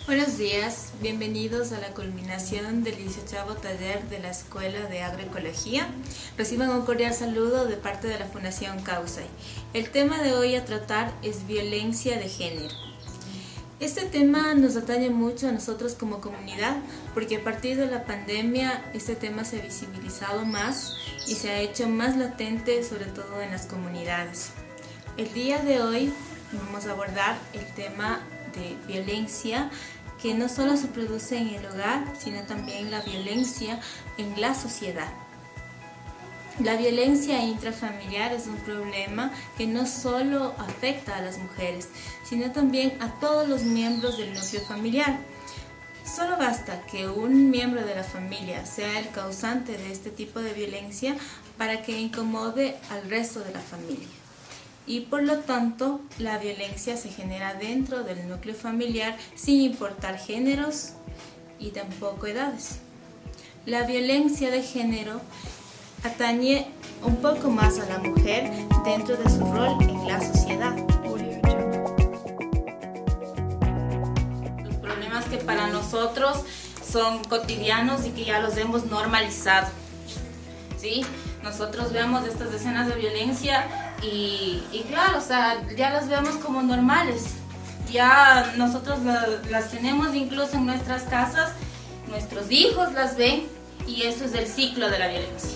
Buenos días, bienvenidos a la culminación del 18º taller de la Escuela de Agroecología. Reciban un cordial saludo de parte de la Fundación Causay. El tema de hoy a tratar es violencia de género. Este tema nos atañe mucho a nosotros como comunidad porque a partir de la pandemia este tema se ha visibilizado más y se ha hecho más latente, sobre todo en las comunidades. El día de hoy vamos a abordar el tema de violencia que no solo se produce en el hogar, sino también la violencia en la sociedad. La violencia intrafamiliar es un problema que no solo afecta a las mujeres, sino también a todos los miembros del núcleo familiar. Solo basta que un miembro de la familia sea el causante de este tipo de violencia para que incomode al resto de la familia. Y por lo tanto, la violencia se genera dentro del núcleo familiar sin importar géneros y tampoco edades. La violencia de género atañe un poco más a la mujer dentro de su rol en la sociedad. Los problemas que para nosotros son cotidianos y que ya los hemos normalizado, ¿sí? Nosotros vemos estas escenas de violencia y claro, o sea, ya las vemos como normales. Ya nosotros las tenemos incluso en nuestras casas, nuestros hijos las ven y eso es el ciclo de la violencia,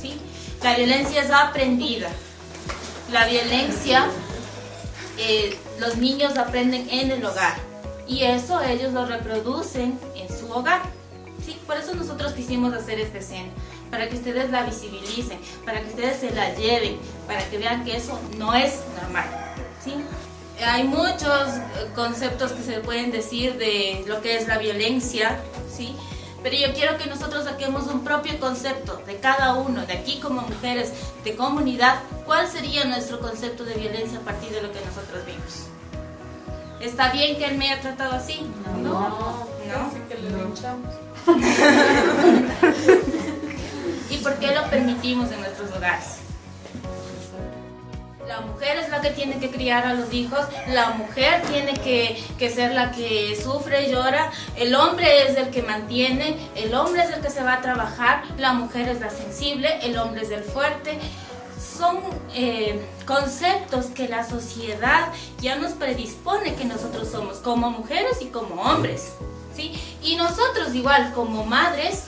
¿sí? La violencia es aprendida. La violencia, los niños aprenden en el hogar y eso ellos lo reproducen en su hogar, ¿sí? Por eso nosotros quisimos hacer esta escena, para que ustedes la visibilicen, para que ustedes se la lleven, para que vean que eso no es normal, ¿sí? Hay muchos conceptos que se pueden decir de lo que es la violencia, ¿sí? Pero yo quiero que nosotros saquemos un propio concepto de cada uno, de aquí como mujeres, de comunidad, ¿cuál sería nuestro concepto de violencia a partir de lo que nosotros vimos? ¿Está bien que él me haya tratado así? No. Que le linchamos. ¿Y por qué lo permitimos en nuestros hogares? La mujer es la que tiene que criar a los hijos, la mujer tiene que ser la que sufre y llora, el hombre es el que mantiene, el hombre es el que se va a trabajar, la mujer es la sensible, el hombre es el fuerte. Son conceptos que la sociedad ya nos predispone que nosotros somos como mujeres y como hombres, ¿sí? Y nosotros igual como madres,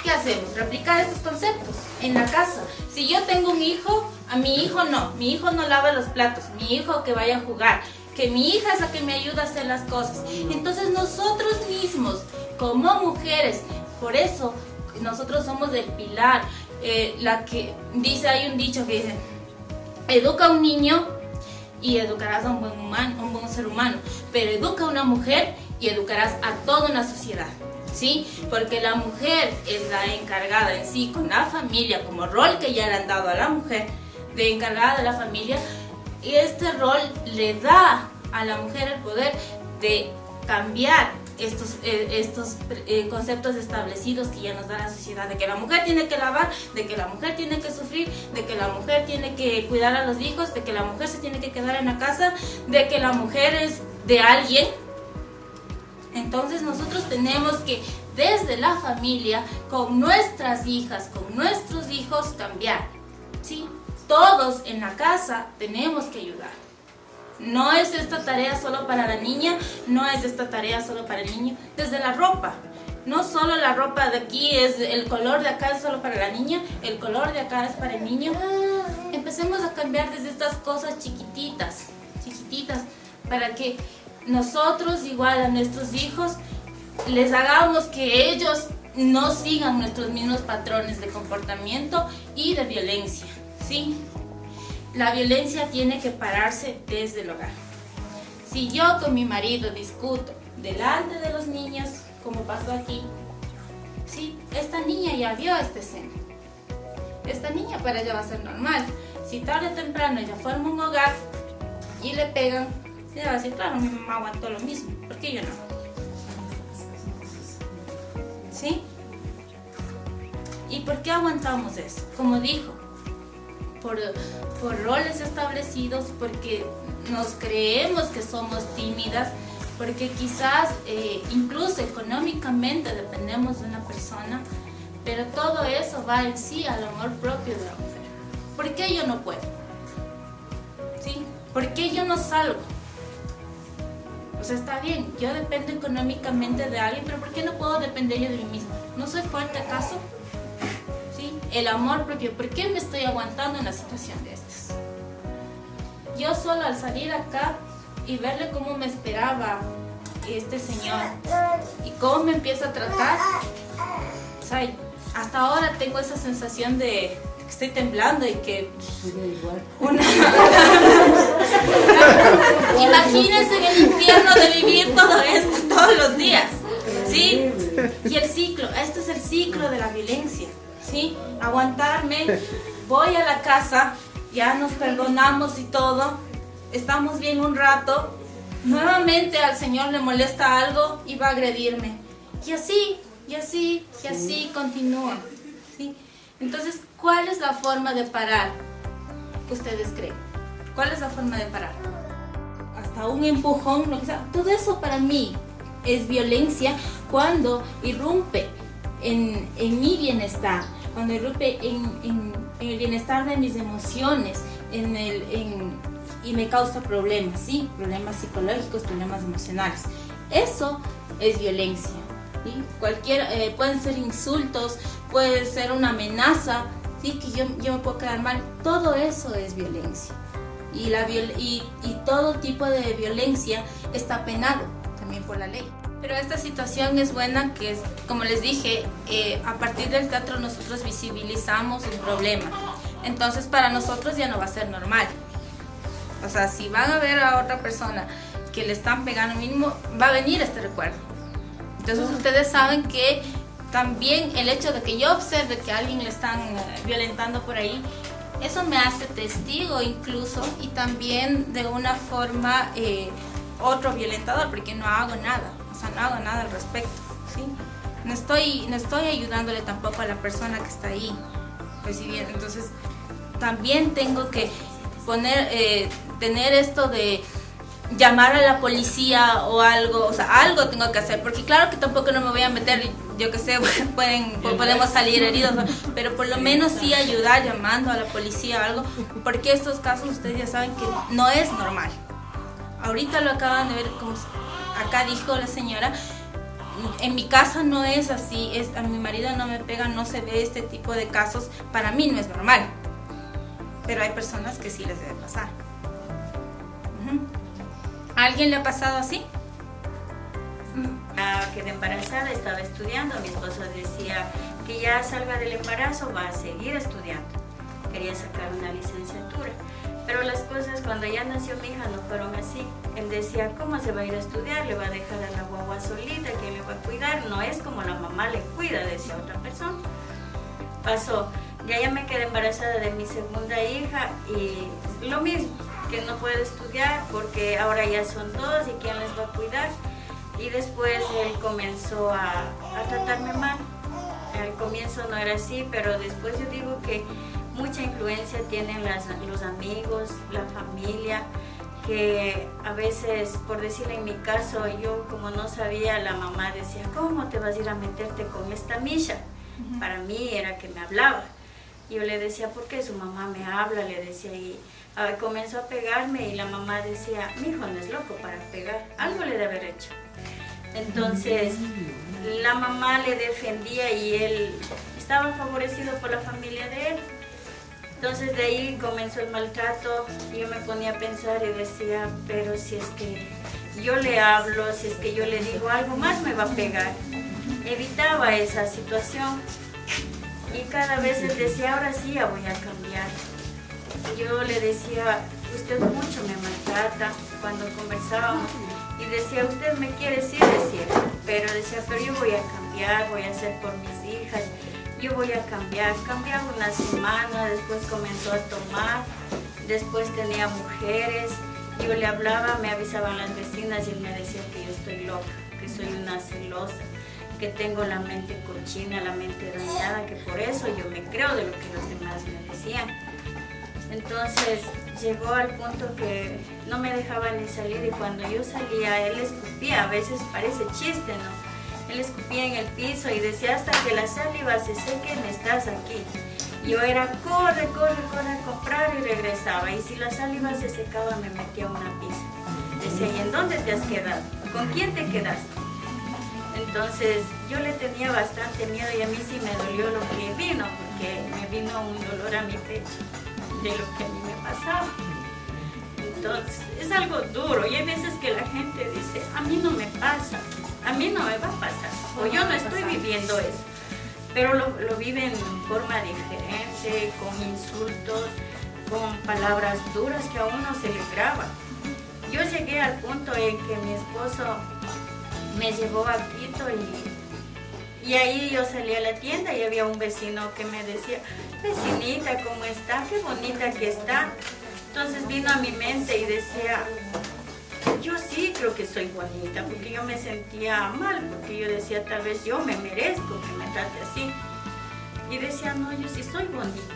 ¿qué hacemos? Replicar estos conceptos en la casa. Si yo tengo un hijo, a mi hijo no lava los platos, mi hijo que vaya a jugar, que mi hija es la que me ayuda a hacer las cosas. Entonces nosotros mismos, como mujeres, por eso nosotros somos el pilar, la que dice, hay un dicho que dice, educa a un niño y educarás a un buen ser humano, pero educa a una mujer y educarás a toda una sociedad, ¿sí? Porque la mujer es la encargada en sí con la familia, como rol que ya le han dado a la mujer, de encargada de la familia, y este rol le da a la mujer el poder de cambiar estos conceptos establecidos que ya nos da la sociedad, de que la mujer tiene que lavar, de que la mujer tiene que sufrir, de que la mujer tiene que cuidar a los hijos, de que la mujer se tiene que quedar en la casa, de que la mujer es de alguien. Entonces nosotros tenemos que desde la familia, con nuestras hijas, con nuestros hijos, cambiar, ¿sí? Todos en la casa tenemos que ayudar. No es esta tarea solo para la niña, no es esta tarea solo para el niño. Desde la ropa, no solo la ropa de aquí es, el color de acá es solo para la niña, el color de acá es para el niño. Empecemos a cambiar desde estas cosas chiquititas, para que nosotros igual a nuestros hijos les hagamos que ellos no sigan nuestros mismos patrones de comportamiento y de violencia, ¿sí? La violencia tiene que pararse desde el hogar. Si yo con mi marido discuto delante de los niños, como pasó aquí, ¿sí? Esta niña ya vio esta escena. Esta niña para ella va a ser normal. Si tarde o temprano ella forma un hogar y le pegan, ella va a decir, claro, mi mamá aguantó lo mismo, ¿por qué yo no? ¿Sí? ¿Y por qué aguantamos eso? Como dijo, por roles establecidos, porque nos creemos que somos tímidas, porque quizás incluso económicamente dependemos de una persona, pero todo eso va en sí al amor propio de la mujer. ¿Por qué yo no puedo? ¿Sí? ¿Por qué yo no salgo? O sea, está bien, yo dependo económicamente de alguien, pero ¿por qué no puedo depender yo de mí misma? ¿No soy fuerte acaso? ¿Sí? El amor propio, ¿por qué me estoy aguantando en una situación de estas? Yo solo al salir acá y verle cómo me esperaba este señor y cómo me empieza a tratar, o sea, hasta ahora tengo esa sensación de que estoy temblando y que imagínense en el infierno de vivir todo esto todos los días, ¿sí? Y el ciclo, este es el ciclo de la violencia, ¿sí? Aguantarme, voy a la casa, ya nos perdonamos y todo, estamos bien un rato, nuevamente al Señor le molesta algo y va a agredirme. Y así, y así, y así continúa, ¿sí? Entonces, ¿cuál es la forma de parar? ¿Ustedes creen? ¿Cuál es la forma de parar? Hasta un empujón, lo que sea. Todo eso para mí es violencia cuando irrumpe en mi bienestar, cuando irrumpe en el bienestar de mis emociones, y me causa problemas, ¿sí? Problemas psicológicos, problemas emocionales. Eso es violencia, ¿sí? Pueden ser insultos, puede ser una amenaza, ¿sí? Que yo me puedo quedar mal. Todo eso es violencia. Y todo tipo de violencia está penado también por la ley. Pero esta situación es buena, que es, como les dije, a partir del teatro nosotros visibilizamos un problema. Entonces para nosotros ya no va a ser normal. O sea, si van a ver a otra persona que le están pegando mínimo, va a venir este recuerdo. Entonces ustedes saben que también el hecho de que yo observe que a alguien le están violentando por ahí, eso me hace testigo incluso, y también de una forma otro violentador, porque no hago nada, o sea, no hago nada al respecto, ¿sí? No estoy ayudándole tampoco a la persona que está ahí recibiendo. Entonces también tengo que tener esto de llamar a la policía o algo, o sea, algo tengo que hacer, porque claro que tampoco no me voy a meter, yo que sé, podemos salir heridos, pero por lo menos sí ayudar llamando a la policía o algo, porque estos casos ustedes ya saben que no es normal. Ahorita lo acaban de ver, como acá dijo la señora, en mi casa no es así, a mi marido no me pega, no se ve este tipo de casos, para mí no es normal, pero hay personas que sí les debe pasar. ¿A alguien le ha pasado así? Quedé embarazada, estaba estudiando, mi esposo decía que ya salga del embarazo, va a seguir estudiando, quería sacar una licenciatura, pero las cosas cuando ya nació mi hija no fueron así. Él decía, ¿cómo se va a ir a estudiar? Le va a dejar a la guagua solita, ¿quién le va a cuidar? No es como la mamá le cuida, decía otra persona. Pasó, ya me quedé embarazada de mi segunda hija y lo mismo, que no puedo estudiar porque ahora ya son dos y quién les va a cuidar. Y después él comenzó a tratarme mal. Al comienzo no era así, pero después yo digo que mucha influencia tienen los amigos, la familia, que a veces, por decirle en mi caso, yo como no sabía, la mamá decía, ¿cómo te vas a ir a meterte con esta Misha? Para mí era que me hablaba. Yo le decía, ¿por qué su mamá me habla? Le decía, y comenzó a pegarme y la mamá decía, mi hijo no es loco para pegar, algo le debe haber hecho. Entonces la mamá le defendía y él estaba favorecido por la familia de él. Entonces de ahí comenzó el maltrato y yo me ponía a pensar y decía, pero si es que yo le hablo, si es que yo le digo algo más me va a pegar. Evitaba esa situación y cada vez él decía, ahora sí ya voy a cambiar. yo le decía, usted mucho me maltrata cuando conversábamos. Y decía, usted me quiere, sí decía, pero decía, pero yo voy a cambiar, voy a hacer por mis hijas, yo voy a cambiar. Cambiaba una semana, después comenzó a tomar, después tenía mujeres, yo le hablaba, me avisaban las vecinas y él me decía que yo estoy loca, que soy una celosa, que tengo la mente cochina, la mente dañada, que por eso yo me creo de lo que los demás me decían. Entonces llegó al punto que no me dejaba ni salir, y cuando yo salía él escupía, a veces parece chiste, ¿no? Él escupía en el piso y decía, hasta que la saliva se seque estás aquí. Yo era corre a comprar y regresaba, y si la saliva se secaba me metía a una pizza. Decía, ¿y en dónde te has quedado? ¿Con quién te quedaste? Entonces yo le tenía bastante miedo, y a mí sí me dolió lo que vino, porque me vino un dolor a mi pecho de lo que a mí me pasaba. Entonces es algo duro, y hay veces que la gente dice, a mí no me pasa, a mí no me va a pasar, o yo no estoy viviendo eso, pero lo viven en forma diferente, con insultos, con palabras duras que a uno se le graba. Yo llegué al punto en que mi esposo me llevó a Quito, y ahí yo salí a la tienda y había un vecino que me decía, vecinita, ¿cómo está? Qué bonita que está. Entonces vino a mi mente y decía, yo sí creo que soy bonita, porque yo me sentía mal, porque yo decía, tal vez yo me merezco que me trate así. Y decía, no, yo sí soy bonita,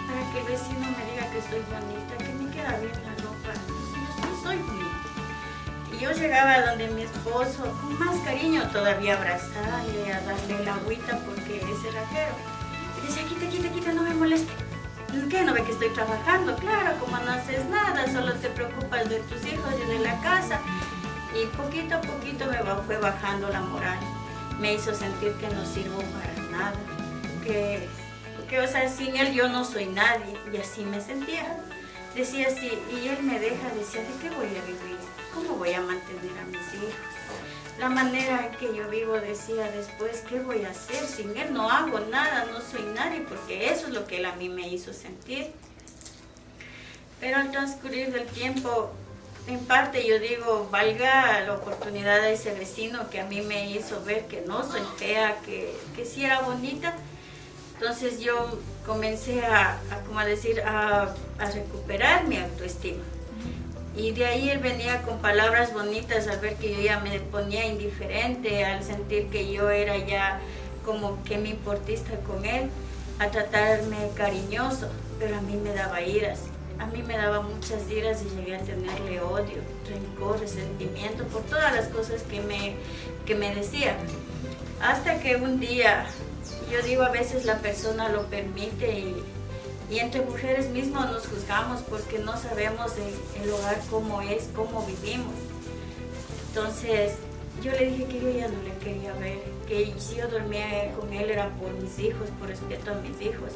para que el vecino me diga que soy bonita, que me queda bien la ropa. Entonces yo sí soy bonita. Y yo llegaba donde mi esposo, con más cariño todavía, a abrazarle, a darle la agüita porque es cerrajero. Y decía, quita, no me moleste. ¿Qué? ¿No ve que estoy trabajando? Claro, como no haces nada, solo te preocupas de tus hijos y de la casa. Y poquito a poquito fue bajando la moral. Me hizo sentir que no sirvo para nada. Porque, o sea, sin él yo no soy nadie. Y así me sentía. Decía así, y él me deja, decía, ¿de qué voy a vivir? ¿Cómo voy a mantener a mis hijos? La manera en que yo vivo, decía después, ¿qué voy a hacer? Sin él no hago nada, no soy nadie, porque eso es lo que él a mí me hizo sentir. Pero al transcurrir del tiempo, en parte yo digo, valga la oportunidad de ese vecino que a mí me hizo ver que no soy fea, que sí era bonita. Entonces yo comencé a recuperar mi autoestima. Y de ahí él venía con palabras bonitas al ver que yo ya me ponía indiferente, al sentir que yo era ya como que mi importista con él, a tratarme cariñoso, pero a mí me daba iras. A mí me daba muchas iras y llegué a tenerle odio, rencor, resentimiento por todas las cosas que me decía. Hasta que un día, yo digo, a veces la persona lo permite, y entre mujeres mismos nos juzgamos porque no sabemos el hogar cómo es, cómo vivimos. Entonces yo le dije que yo ya no le quería ver, que si yo dormía con él era por mis hijos, por respeto a mis hijos.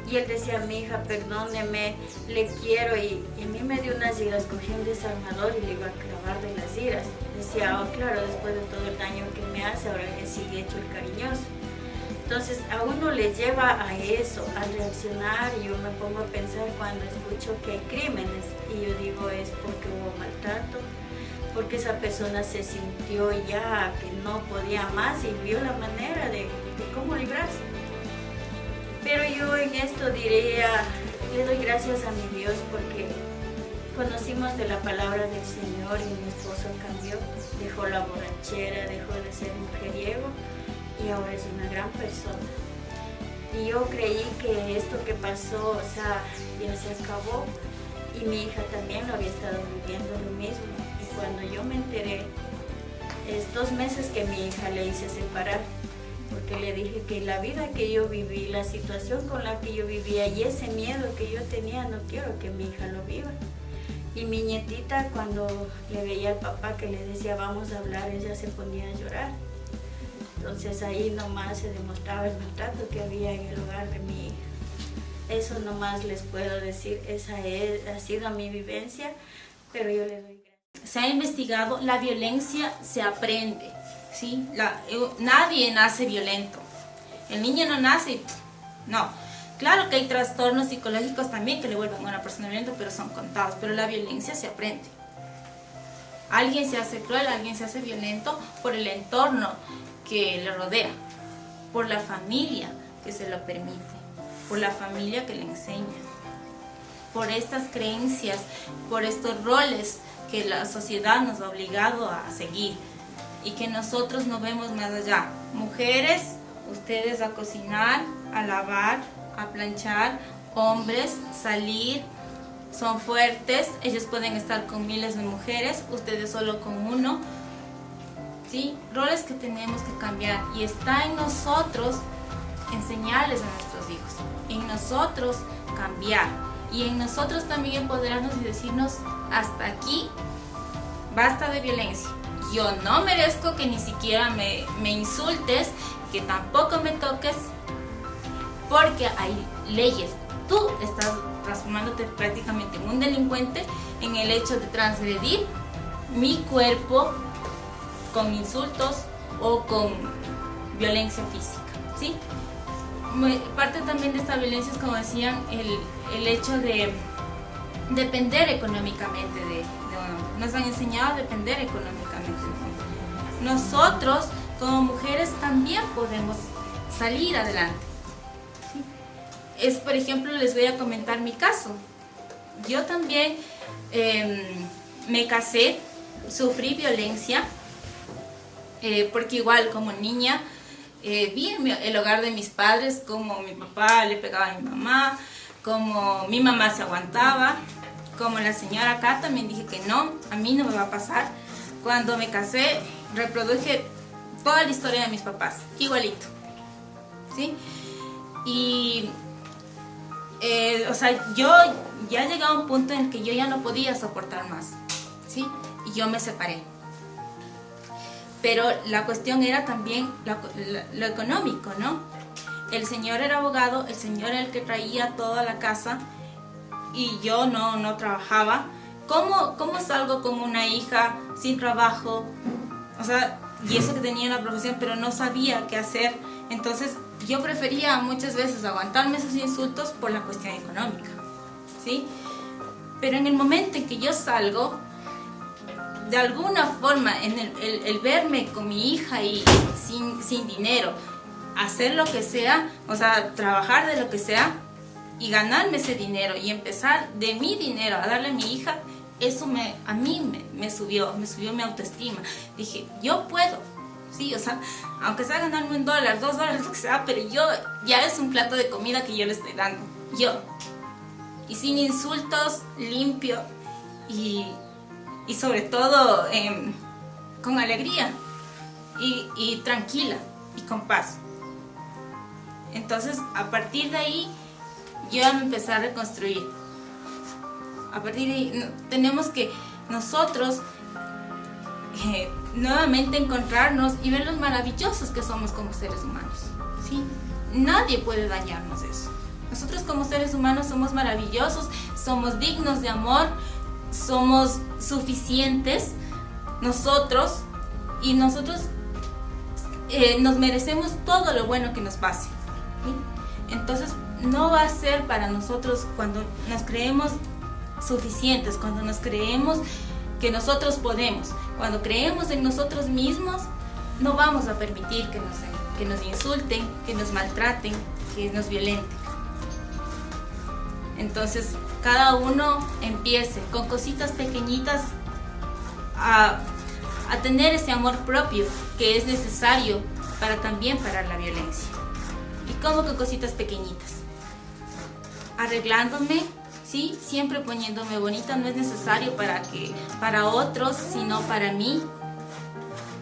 Y él decía, mi hija, perdóneme, le quiero, y a mí me dio unas iras, cogí un desarmador y le iba a clavar de las iras. Decía, oh, claro, después de todo el daño que me hace, ahora le sigue hecho el cariñoso. Entonces a uno le lleva a eso, a reaccionar, y yo me pongo a pensar cuando escucho que hay crímenes, y yo digo, es porque hubo maltrato, porque esa persona se sintió ya que no podía más y vio la manera de cómo librarse. Pero yo en esto diría, le doy gracias a mi Dios porque conocimos de la palabra del Señor y mi esposo cambió, dejó la borrachera, dejó de ser mujeriego, y ahora es una gran persona. Y yo creí que esto que pasó, o sea, ya se acabó, y mi hija también lo había estado viviendo lo mismo. Y cuando yo me enteré, es 2 meses que mi hija le hice separar, porque le dije que la vida que yo viví, la situación con la que yo vivía y ese miedo que yo tenía, no quiero que mi hija lo viva. Y mi nietita, cuando le veía al papá que le decía vamos a hablar, ella se ponía a llorar. Entonces ahí nomás se demostraba el maltrato que había en el hogar de mi hija. Eso nomás les puedo decir, ha sido mi vivencia, pero yo le doy gracias. Se ha investigado, la violencia se aprende, ¿sí? Nadie nace violento. El niño no nace, no. Claro que hay trastornos psicológicos también que le vuelven a una persona violenta, pero son contados. Pero la violencia se aprende. Alguien se hace cruel, alguien se hace violento por el entorno que le rodea, por la familia que se lo permite, por la familia que le enseña, por estas creencias, por estos roles que la sociedad nos ha obligado a seguir y que nosotros no vemos más allá. Mujeres, ustedes a cocinar, a lavar, a planchar, hombres, salir, son fuertes, ellos pueden estar con miles de mujeres, ustedes solo con uno, ¿sí? Roles que tenemos que cambiar y está en nosotros enseñarles a nuestros hijos, en nosotros cambiar y en nosotros también empoderarnos y decirnos hasta aquí, basta de violencia. Yo no merezco que ni siquiera me insultes, que tampoco me toques, porque hay leyes. Tú estás transformándote prácticamente en un delincuente en el hecho de transgredir mi cuerpo con insultos o con violencia física, ¿sí? Parte también de esta violencia es, como decían, el hecho de depender económicamente de un hombre. Nos han enseñado a depender económicamente de un hombre. Nosotros, como mujeres, también podemos salir adelante. Es, por ejemplo, les voy a comentar mi caso. Yo también me casé, sufrí violencia, porque igual como niña vi en el hogar de mis padres como mi papá le pegaba a mi mamá, como mi mamá se aguantaba, como la señora acá también dije que no, a mí no me va a pasar. Cuando me casé, reproduje toda la historia de mis papás, igualito, ¿sí? Y o sea, yo ya llegué a un punto en el que yo ya no podía soportar más, ¿sí? Y yo me separé. Pero la cuestión era también lo económico, ¿no? El señor era abogado, el señor era el que traía toda la casa y yo no trabajaba. ¿Cómo salgo con una hija sin trabajo? O sea, y eso que tenía una profesión, pero no sabía qué hacer. Entonces yo prefería muchas veces aguantarme esos insultos por la cuestión económica, ¿sí? Pero en el momento en que yo salgo, de alguna forma, en el verme con mi hija y sin dinero, hacer lo que sea, o sea, trabajar de lo que sea y ganarme ese dinero y empezar de mi dinero a darle a mi hija, eso a mí me subió mi autoestima. Dije, yo puedo, sí, o sea, aunque sea ganarme $1, $2, lo que sea, pero yo, ya es un plato de comida que yo le estoy dando, yo. Y sin insultos, limpio y sobre todo con alegría y tranquila y con paz. Entonces, a partir de ahí, yo me empecé a reconstruir. A partir de ahí, tenemos que nosotros nuevamente encontrarnos y ver los maravillosos que somos como seres humanos, ¿sí? Nadie puede dañarnos eso. Nosotros como seres humanos somos maravillosos, somos dignos de amor, somos suficientes nosotros y nosotros nos merecemos todo lo bueno que nos pase, ¿sí? Entonces no va a ser para nosotros cuando nos creemos suficientes, cuando nos creemos que nosotros podemos, cuando creemos en nosotros mismos, no vamos a permitir que nos insulten, que nos maltraten, que nos violenten. Entonces cada uno empiece con cositas pequeñitas a tener ese amor propio que es necesario para también parar la violencia. ¿Y cómo que cositas pequeñitas? Arreglándome, ¿sí? Siempre poniéndome bonita, no es necesario para otros, sino para mí,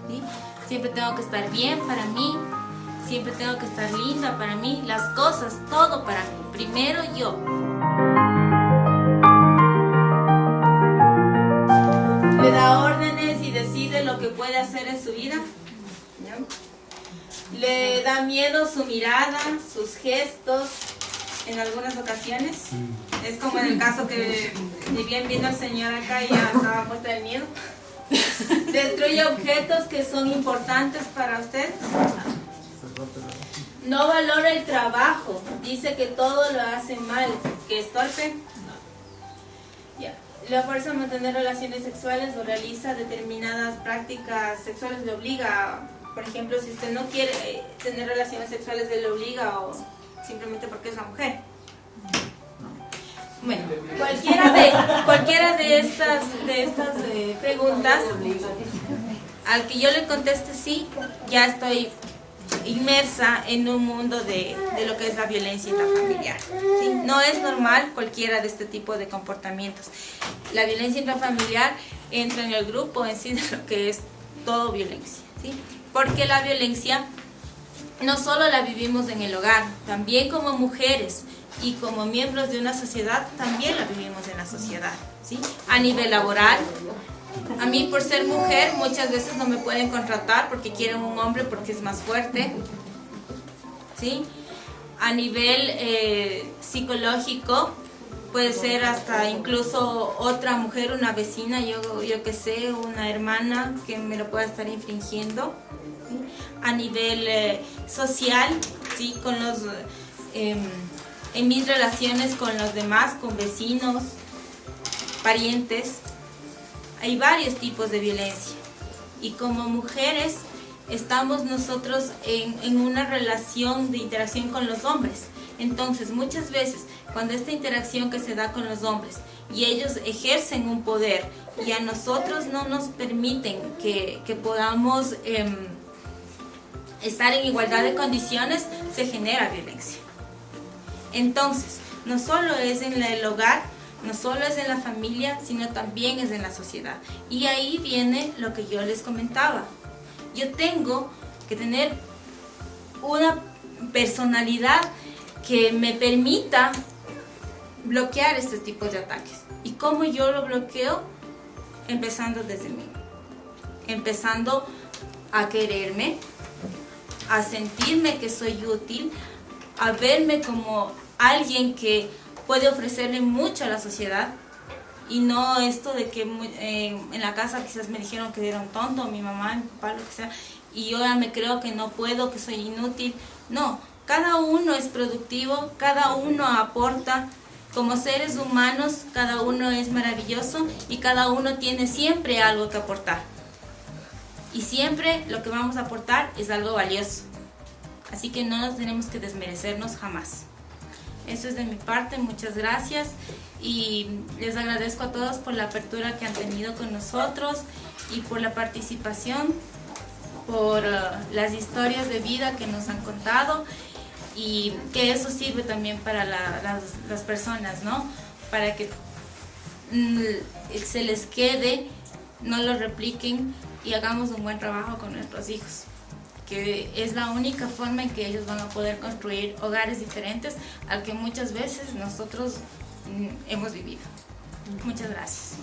¿sí? Siempre tengo que estar bien para mí, siempre tengo que estar linda para mí, las cosas, todo para mí, primero yo. Le da órdenes y decide lo que puede hacer en su vida, ¿no? Le da miedo su mirada, sus gestos, en algunas ocasiones. Es como en el caso que bien viendo al señor acá y ya estaba muerta del miedo. Destruye objetos que son importantes para usted. No valora el trabajo, dice que todo lo hace mal, que es torpe. Ya. La fuerza a mantener relaciones sexuales o realiza determinadas prácticas sexuales, le obliga. Por ejemplo, si usted no quiere tener relaciones sexuales, le obliga, o simplemente porque es una mujer. Bueno, cualquiera de estas preguntas, al que yo le conteste sí, ya estoy inmersa en un mundo de lo que es la violencia intrafamiliar, ¿sí? No es normal cualquiera de este tipo de comportamientos. La violencia intrafamiliar entra en el grupo en sí de lo que es todo violencia, ¿sí? Porque la violencia no solo la vivimos en el hogar, también como mujeres y como miembros de una sociedad, también la vivimos en la sociedad, ¿sí? A nivel laboral, a mí por ser mujer muchas veces no me pueden contratar porque quieren un hombre porque es más fuerte, ¿sí? A nivel psicológico, puede ser hasta incluso otra mujer, una vecina, yo que sé, una hermana que me lo pueda estar infringiendo, ¿sí? A nivel social, ¿sí? Con los, en mis relaciones con los demás, con vecinos, parientes, hay varios tipos de violencia. Y como mujeres estamos nosotros en una relación de interacción con los hombres. Entonces, muchas veces, cuando esta interacción que se da con los hombres y ellos ejercen un poder y a nosotros no nos permiten que podamos estar en igualdad de condiciones, se genera violencia. Entonces, no solo es en el hogar, no solo es en la familia, sino también es en la sociedad. Y ahí viene lo que yo les comentaba. Yo tengo que tener una personalidad que me permita bloquear este tipo de ataques. ¿Y cómo yo lo bloqueo? Empezando desde mí. Empezando a quererme, a sentirme que soy útil, a verme como alguien que puede ofrecerle mucho a la sociedad. Y no esto de que en la casa quizás me dijeron que era un tonto, mi mamá, mi papá, lo que sea, y yo ya me creo que no puedo, que soy inútil. No, cada uno es productivo, cada uno aporta. Como seres humanos, cada uno es maravilloso y cada uno tiene siempre algo que aportar. Y siempre lo que vamos a aportar es algo valioso. Así que no nos tenemos que desmerecernos jamás. Eso es de mi parte, muchas gracias y les agradezco a todos por la apertura que han tenido con nosotros y por la participación, por las historias de vida que nos han contado y que eso sirve también para las personas, ¿no? Para que se les quede, no lo repliquen y hagamos un buen trabajo con nuestros hijos, que es la única forma en que ellos van a poder construir hogares diferentes al que muchas veces nosotros hemos vivido. Muchas gracias.